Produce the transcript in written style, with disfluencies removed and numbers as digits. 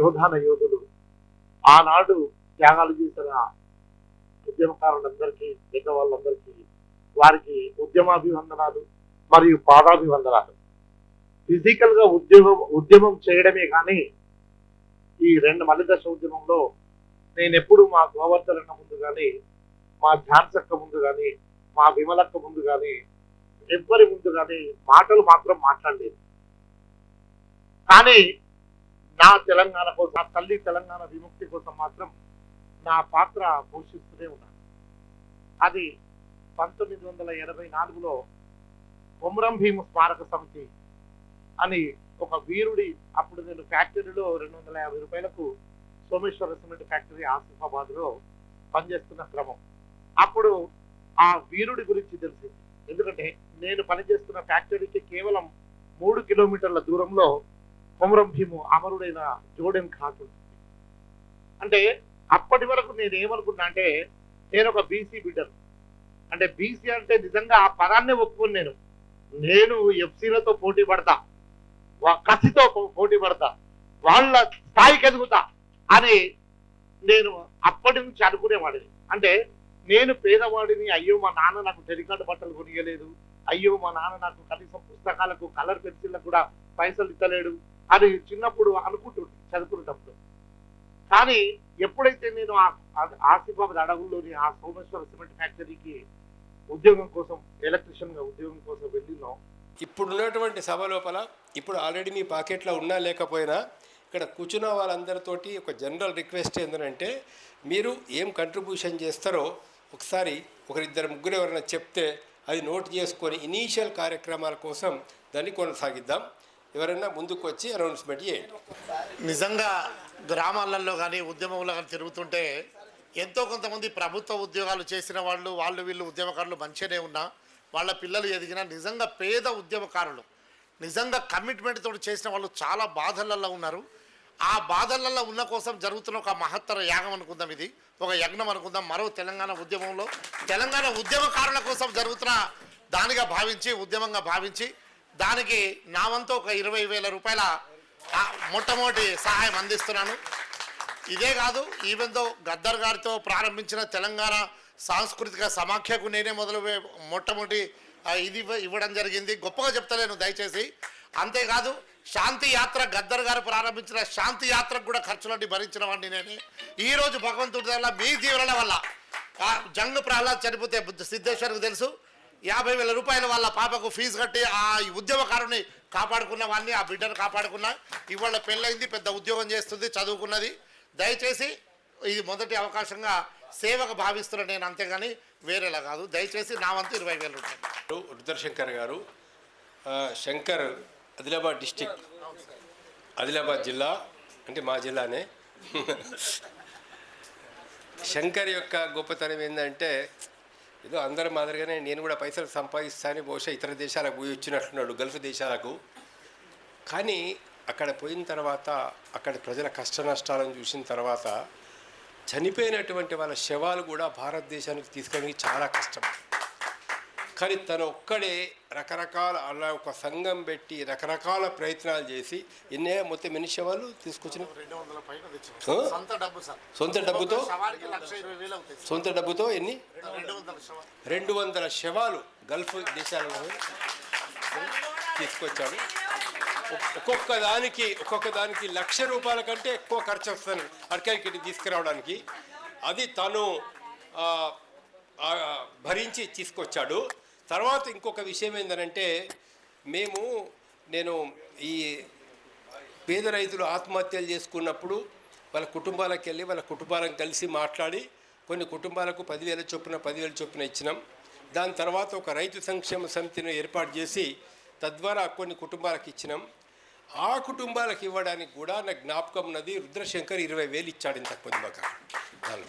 యోధాన యోధులు ఆనాడు త్యాగాలు చేసిన ఉద్యమకారులందరికీ పెద్దవాళ్ళందరికీ వారికి ఉద్యమాభివందనాలు మరియు పాదాభివందనాలు. ఫిజికల్ గా ఉద్యమం చేయడమే కానీ ఈ మలిదశ ఉద్యమంలో నేను ఎప్పుడు మా గోవర్ధనన్న ముందు కానీ, మా ఝాన్సక్క ముందు కానీ, మా విమలక్క ముందు కానీ, ఎవ్వరి ముందు కానీ మాటలు మాత్రం మాట్లాడలేదు. కానీ నా తెలంగాణ కోసం, నా తల్లి తెలంగాణ విముక్తి కోసం మాత్రం నా పాత్ర పోషిస్తూనే ఉన్నాను. అది 1984లో కొమరం భీము స్మారక సమితి అని ఒక వీరుడి, అప్పుడు నేను ఫ్యాక్టరీలో 250 రూపాయలకు సోమేశ్వర సిమెంట్ ఫ్యాక్టరీ ఆసిఫాబాద్ లో పనిచేస్తున్న క్రమం. అప్పుడు ఆ వీరుడి గురించి తెలిసింది. ఎందుకంటే నేను పనిచేస్తున్న ఫ్యాక్టరీకి కేవలం 3 కిలోమీటర్ల దూరంలో కొమరం భీము అమరుడైన జోడెన్ ఘాట్ ఉంటుంది. అంటే అప్పటి వరకు నేను ఏమనుకున్నా అంటే నేను ఒక బీసీ బిడ్డను. అంటే బీసీ అంటే నిజంగా ఆ పదాన్నే ఒప్పుకొని నేను ఎఫ్సీలతో పోటీ పడతా, కసితో పోటీ పడతా, వాళ్ళ స్థాయికి ఎదుగుతా అని నేను అప్పటి నుంచి అనుకునేవాడిని. అంటే నేను పేదవాడిని, అయ్యో మా నాన్న నాకు టెలికార్డు బట్టలు కొనియలేదు, అయ్యో మా నాన్న నాకు కనీసం పుస్తకాలకు కలర్ పెన్సిళ్ళకు కూడా పైసలు ఇస్తలేడు అని చిన్నప్పుడు అనుకుంటుంది చదువుకునేటప్పుడు. కానీ ఎప్పుడైతే నేను ఆసిఫాబాద్ అడవుల్లోని ఆ సోమేశ్వర సిమెంట్ ఫ్యాక్టరీకి ఉద్యోగం కోసం, ఎలక్ట్రీషియన్ గా ఉద్యోగం కోసం వెళ్ళినో, ఇప్పుడున్నటువంటి సభ లోపల ఇప్పుడు ఆల్రెడీ మీ పాకెట్లో ఉన్నా లేకపోయినా ఇక్కడ కూర్చున్న వాళ్ళందరితోటి ఒక జనరల్ రిక్వెస్ట్ ఏంటంటే మీరు ఏం కంట్రిబ్యూషన్ చేస్తారో ఒకసారి ఒకరిద్దరు ముగ్గురు ఎవరైనా చెప్తే అది నోట్ చేసుకొని ఇనీషియల్ కార్యక్రమాల కోసం దాన్ని కొనసాగిద్దాం. ఎవరైనా ముందుకు వచ్చి అనౌన్స్మెంట్ చేయండి. నిజంగా గ్రామాలలో కానీ ఉద్యమంలో కానీ తిరుగుతుంటే ఎంతో కొంతమంది ప్రభుత్వ ఉద్యోగాలు చేసిన వాళ్ళు వీళ్ళు ఉద్యమకారులు మంచిగానే ఉన్నా, వాళ్ళ పిల్లలు ఎదిగిన నిజంగా పేద ఉద్యమకారులు నిజంగా కమిట్మెంట్ తోటి చేసిన వాళ్ళు చాలా బాధలలో ఉన్నారు. ఆ బాధలలో ఉన్న కోసం జరుగుతున్న ఒక మహత్తర యాగం అనుకుందాం, ఇది ఒక యజ్ఞం అనుకుందాం. మరో తెలంగాణ ఉద్యమంలో తెలంగాణ ఉద్యమకారుల కోసం జరుగుతున్న దానిగా భావించి, ఉద్యమంగా భావించి దానికి నా వంతు ఒక 20,000 రూపాయల మొట్టమొదటి సహాయం అందిస్తున్నాను. ఇదే కాదు, ఈవెంతో గద్దర్ గారితో ప్రారంభించిన తెలంగాణ సాంస్కృతిక సమాఖ్యకు నేనే మొట్టమొదటి ఇది ఇవ్వడం జరిగింది. గొప్పగా చెప్తలేను దయచేసి. అంతేకాదు శాంతి యాత్ర, గద్దర్ గారు ప్రారంభించిన శాంతి యాత్రకు కూడా ఖర్చులన్నీ భరించిన వాడిని నేనే. ఈరోజు భగవంతుడి వల్ల, మీ దీవెనల వల్ల జంగ్ ప్రహ్లాద్ చనిపోతే సిద్ధేశ్వర్కి తెలుసు, 50,000 రూపాయల వాళ్ళ పాపకు ఫీజు కట్టి ఆ ఉద్యమకారుని కాపాడుకున్న వాడిని, ఆ బిడ్డను కాపాడుకున్నా. ఇవాళ పెళ్ళైంది, పెద్ద ఉద్యోగం చేస్తుంది, చదువుకున్నది. దయచేసి ఇది మొదటి అవకాశంగా సేవకు భావిస్తున్నాను నేను, అంతేగాని వేరేలా కాదు. దయచేసి నా వంతు 20,000 రూపాయలు. రుద్రశంకర్ గారు, శంకర్ ఆదిలాబాద్ డిస్టిక్, ఆదిలాబాద్ జిల్లా అంటే మా జిల్లానే. శంకర్ యొక్క గొప్పతనం ఏంటంటే ఏదో అందరి మాదిరిగానే నేను కూడా పైసలు సంపాదిస్తానని బహుశా ఇతర దేశాలకు పోయి వచ్చినట్టున్నాడు, గల్ఫ్ దేశాలకు. కానీ అక్కడ పోయిన తర్వాత అక్కడ ప్రజల కష్ట నష్టాలను చూసిన తర్వాత చనిపోయినటువంటి వాళ్ళ శవాలు కూడా భారతదేశానికి తీసుకెళ్ళడానికి చాలా కష్టం. కానీ తను ఒక్కడే రకరకాల అలా ఒక సంఘం పెట్టి రకరకాల ప్రయత్నాలు చేసి మొత్తం ఎన్ని శవాలు తీసుకొచ్చిన, సొంత డబ్బుతో ఎన్ని 200 శవాలు గల్ఫ్ దేశాలలో తీసుకొచ్చాడు. ఒక్కొక్క దానికి 1,00,000 రూపాయల కంటే ఎక్కువ ఖర్చు వస్తుంది అక్కడికి తీసుకురావడానికి. అది తను భరించి తీసుకొచ్చాడు. తర్వాత ఇంకొక విషయం ఏంటంటే నేను ఈ పేద రైతులు ఆత్మహత్యలు చేసుకున్నప్పుడు వాళ్ళ కుటుంబాలకు వెళ్ళి వాళ్ళ కుటుంబాలను కలిసి మాట్లాడి కొన్ని కుటుంబాలకు 10,000 చొప్పున ఇచ్చినాం. దాని తర్వాత ఒక రైతు సంక్షేమ సమితిని ఏర్పాటు చేసి తద్వారా కొన్ని కుటుంబాలకు ఇచ్చినాం. ఆ కుటుంబాలకు ఇవ్వడానికి కూడా నాకు జ్ఞాపకం ఉన్నది, రుద్రశంకర్ 20,000 ఇచ్చాడు ఇంతకు పొద్దుబాక.